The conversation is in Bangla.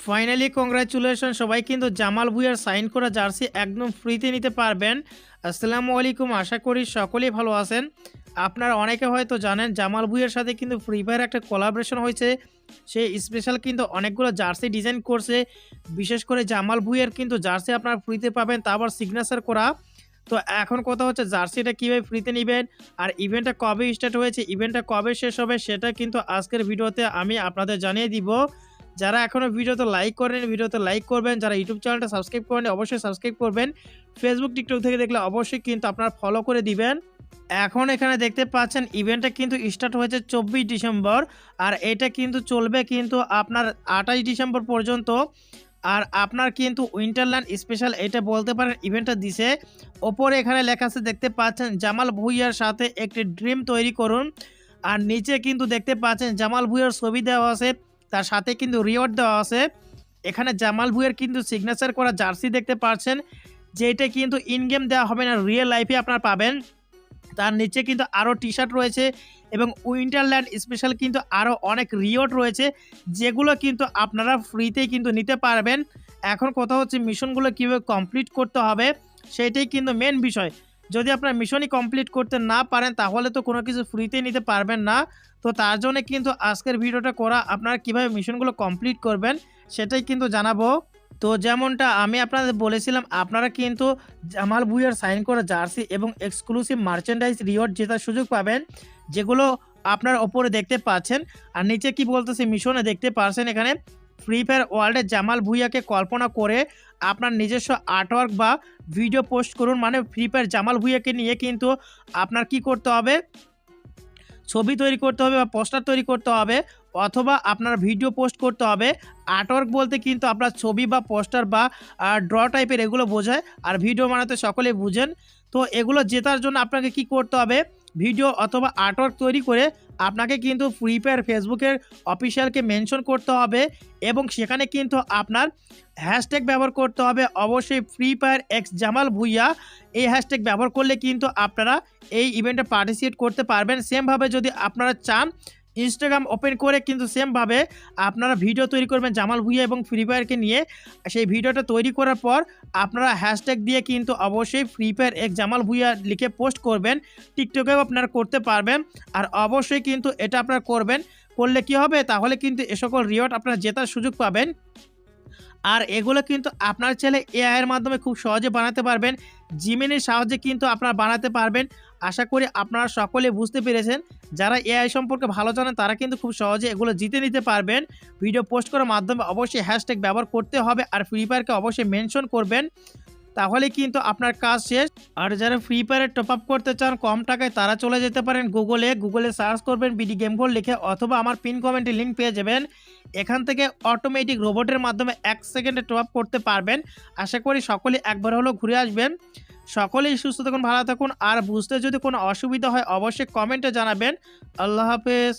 ফাইনালি কংগ্রাচুলেশন সবাই কিন্তু জামাল ভুঁইয়ার সাইন করা জার্সি একদম ফ্রিতে নিতে পারবেন। আসসালামু আলাইকুম, আশা করি সকলেই ভালো আছেন। আপনারা অনেকে হয়তো জানেন জামাল ভুঁইয়ার সাথে কিন্তু ফ্রি ফায়ার একটা কোলাবোরেশন হয়েছে। সে স্পেশাল কিন্তু অনেকগুলো জার্সি ডিজাইন করছে। বিশেষ করে জামাল ভুঁইয়ার কিন্তু জার্সি আপনারা ফ্রিতে পাবেন, তা আবার সিগনেচার করা। তো এখন কথা হচ্ছে জার্সিটা কীভাবে ফ্রিতে নেবেন আর ইভেন্টটা কবে স্টার্ট হয়েছে, ইভেন্টটা কবে শেষ হবে সেটা কিন্তু আজকের ভিডিওতে আমি আপনাদের জানিয়ে দিব। যারা এখনও ভিডিওতে লাইক করেন ভিডিওতে লাইক করবেন, যারা ইউটিউব চ্যানেলটা সাবস্ক্রাইব করেন অবশ্যই সাবস্ক্রাইব করবেন, ফেসবুক টিকটক থেকে দেখলে অবশ্যই কিন্তু আপনারা ফলো করে দিবেন। এখন এখানে দেখতে পাচ্ছেন ইভেন্টটা কিন্তু স্টার্ট হয়েছে 24 ডিসেম্বর আর এটা কিন্তু চলবে কিন্তু আপনার 28 ডিসেম্বর পর্যন্ত। আর আপনার কিন্তু উইন্টারল্যান্ড স্পেশাল এটা বলতে পারেন ইভেন্টটা দিছে। ওপরে এখানে লেখা আছে দেখতে পাচ্ছেন জামাল ভুঁইয়ার সাথে একটি ড্রিম তৈরি করুন। আর নিচে কিন্তু দেখতে পাচ্ছেন জামাল ভুঁইয়ার ছবি দেওয়া আছে, তার সাথে কিন্তু রিওয়ার্ড দেওয়া আছে। এখানে জামাল ভুঁইয়ার কিন্তু সিগনেচার করা জার্সি দেখতে পাচ্ছেন, যেটা কিন্তু ইন গেম দেওয়া হবে না, রিয়েল লাইফে আপনারা পাবেন। তার নিচে কিন্তু আরও টি শার্ট রয়েছে এবং উইন্টারল্যান্ড স্পেশাল কিন্তু আরও অনেক রিওয়ার্ড রয়েছে, যেগুলো কিন্তু আপনারা ফ্রিতেই কিন্তু নিতে পারবেন। এখন কথা হচ্ছে মিশনগুলো কীভাবে কমপ্লিট করতে হবে সেটাই কিন্তু মেন বিষয়। যদি আপনার মিশনই কমপ্লিট করতে না পারেন তাহলে তো কোনো কিছু ফ্রিতে নিতে পারবেন না। তো তার জন্য কিন্তু আজকের ভিডিওটা করা, আপনারা কীভাবে মিশনগুলো কমপ্লিট করবেন সেটাই কিন্তু জানাবো। তো যেমনটা আমি আপনাদের বলেছিলাম, আপনারা কিন্তু জামাল ভুঁইয়ার সাইন করা জার্সি এবং এক্সক্লুসিভ মার্চেন্ডাইজ রিওয়ার্ড জেতার সুযোগ পাবেন, যেগুলো আপনার ওপরে দেখতে পাচ্ছেন। আর নিচে কি বলতেছে মিশনে দেখতে পাচ্ছেন, এখানে ফ্রি ফায়ার ওয়ার্ল্ডে জামাল ভুঁইয়াকে কল্পনা করে আপনার নিজস্ব আর্টওয়ার্ক বা ভিডিও পোস্ট করুন। মানে ফ্রি ফায়ার জামাল ভুঁইয়াকে নিয়ে কিন্তু আপনার কি করতে হবে, ছবি তৈরি করতে হবে বা পোস্টার তৈরি করতে হবে, অথবা আপনার ভিডিও পোস্ট করতে হবে। আর্টওয়ার্ক বলতে কিন্তু আপনার ছবি বা পোস্টার বা ড্র টাইপের এগুলো বোঝায়, আর ভিডিও বানাতে সকলেই বুঝেন। তো এগুলো জেতার জন্য আপনাকে কি করতে হবে, ভিডিও অথবা আর্টওয়ার্ক তৈরি করে আপনাকে কিন্তু ফ্রি ফায়ার ফেসবুকের অফিসিয়ালকে মেনশন করতে হবে এবং সেখানে কিন্তু আপনার হ্যাশট্যাগ ব্যবহার করতে হবে অবশ্যই free fire x Jamal Bhuiyan. এই হ্যাশট্যাগ ব্যবহার করলে কিন্তু আপনারা এই ইভেন্টে পার্টিসিপেট করতে পারবেন। সেমভাবে যদি আপনারা চান ইনস্টাগ্রাম ওপেন করে কিন্তু সেমভাবে আপনারা ভিডিও তৈরি করবেন জামাল ভুঁইয়া এবং ফ্রি ফায়ারকে নিয়ে। সেই ভিডিওটা তৈরি করার পর আপনারা হ্যাশট্যাগ দিয়ে কিন্তু অবশ্যই ফ্রি ফায়ার এক জামাল ভুঁইয়া লিখে পোস্ট করবেন। টিকটকেও আপনারা করতে পারবেন। আর অবশ্যই কিন্তু এটা আপনারা করবেন, করলে কি হবে, তাহলে কিন্তু এ সকল রিওয়ার্ড আপনারা জেতার সুযোগ পাবেন। আর এগুলো কিন্তু আপনার ছেলে এআই এর মাধ্যমে খুব সহজে বানাতে পারবেন, জিমিনির সাহায্যে কিন্তু আপনারা বানাতে পারবেন। আশা করি আপনারা সকলে বুঝতে পেরেছেন। যারা এআই সম্পর্কে ভালো জানেন তারা কিন্তু খুব সহজে এগুলো জিতে নিতে পারবেন। ভিডিও পোস্ট করার মাধ্যমে অবশ্যই হ্যাশট্যাগ ব্যবহার করতে হবে আর ফ্রি ফায়ারকে অবশ্যই মেনশন করবেন, তাহলে কিন্তু আপনার কাজ শেষ। আর যারা ফ্রি ফায়ারে টপ আপ করতে চান কম টাকায় তারা চলে যেতে পারেন গুগলে সার্চ করবেন বিডি গেম গোল্ড লিখে, অথবা আমার পিন কমেন্টে লিঙ্ক পেয়ে যাবেন। এখান থেকে অটোমেটিক রোবটের মাধ্যমে 1 সেকেন্ডে টপ আপ করতে পারবেন। আশা করি সকলে একবার হলেও ঘুরে আসবেন। সকলেই সুস্থ থাকুন, ভালো থাকুন। আর বুঝতে যদি কোনো অসুবিধা হয় অবশ্যই কমেন্টে জানাবেন। আল্লাহ হাফেজ।